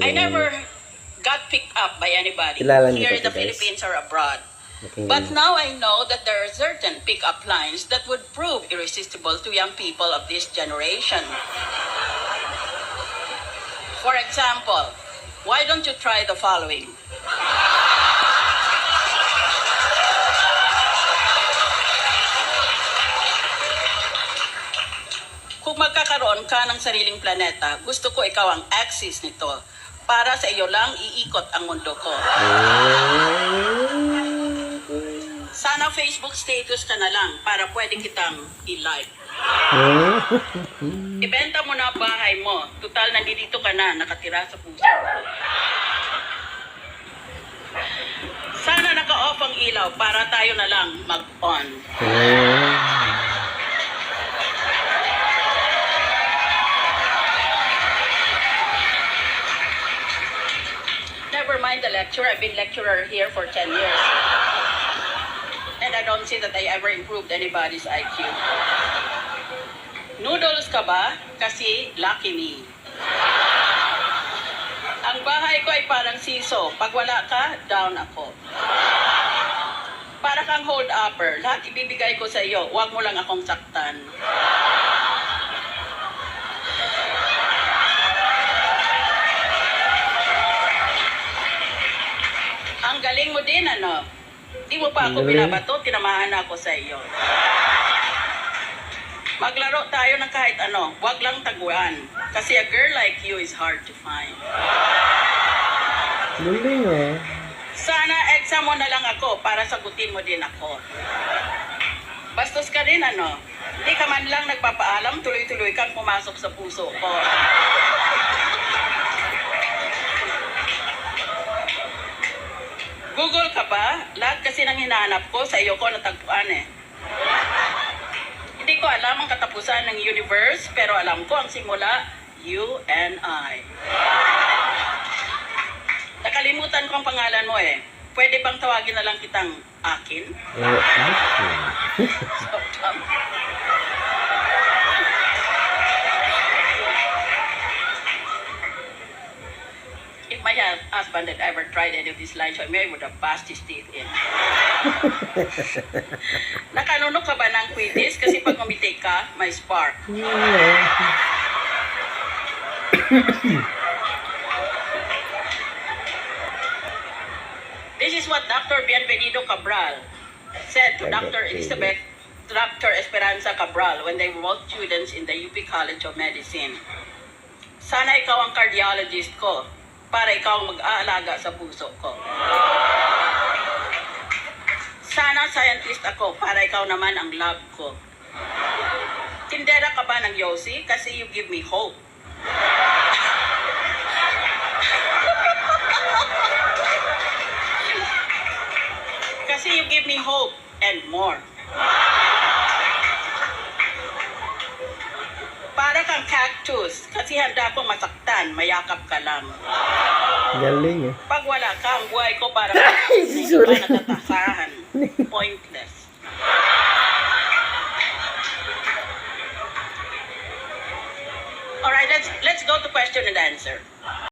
I never got picked up by anybody Kilala niyo here ba in the ito, guys? Philippines or abroad. Okay. But now I know that there are certain pick-up lines that would prove irresistible to young people of this generation. For example, why don't you try the following? Kung magkakaroon ka ng sariling planeta, gusto ko ikaw ang axis nito. Para sa iyo lang iikot ang mundo ko. Sana Facebook status ka na lang para pwede kitang i-like. Ibenta mo na ang bahay mo. Tutal, nandito ka na, nakatira sa puso. Sana naka-off ang ilaw para tayo na lang mag-on. Never mind the lecture. I've been lecturer here for 10 years. And I don't see that I ever improved anybody's IQ. Noodles ka ba? Kasi lucky me. Ang bahay ko ay parang siso. Pag wala ka, down ako. Para kang hold-upper. Lahat ibibigay ko sa iyo. Huwag mo lang akong saktan. Ang galing mo din, ano? Di mo pa ako binabato, tinamaan ako sa iyo. Maglaro tayo ng kahit ano, wag lang taguan. Kasi a girl like you is hard to find. Galing ah. Sana exam mo na lang ako para sagutin mo din ako. Bastos ka din, ano? Di ka man lang nagpapaalam, tuloy-tuloy kang pumasok sa puso ko. Google ka ba? Lahat kasi nang hinahanap ko, sa iyo ko natagpuan eh. Hindi ko alam ang katapusan ng universe, pero alam ko ang simula, you and I. Nakalimutan ko ang pangalan mo eh. Pwede bang tawagin na lang kitang akin? If my husband had ever tried any of these lines, I would have passed his teeth in. Nakanunok ka ba ng quizzes? Kasi pag umiti ka, may spark. This is what Dr. Bienvenido Cabral said to Dr. Elizabeth, Dr. Esperanza Cabral when they were both students in the UP College of Medicine. Sana ikaw ang cardiologist ko para ikaw ang mag-aalaga sa puso ko. Sana scientist ako para ikaw naman ang lab ko. Tindera ka ba ng Yossi? Kasi you give me hope. Kasi you give me hope and more. Para kang cactus, kasi handa akong masaktan, mayakap ka lang. Galing eh. Pag wala ka, ang buhay ko parang hindi pa natatasahan. Pointless. Alright, let's go to question and answer.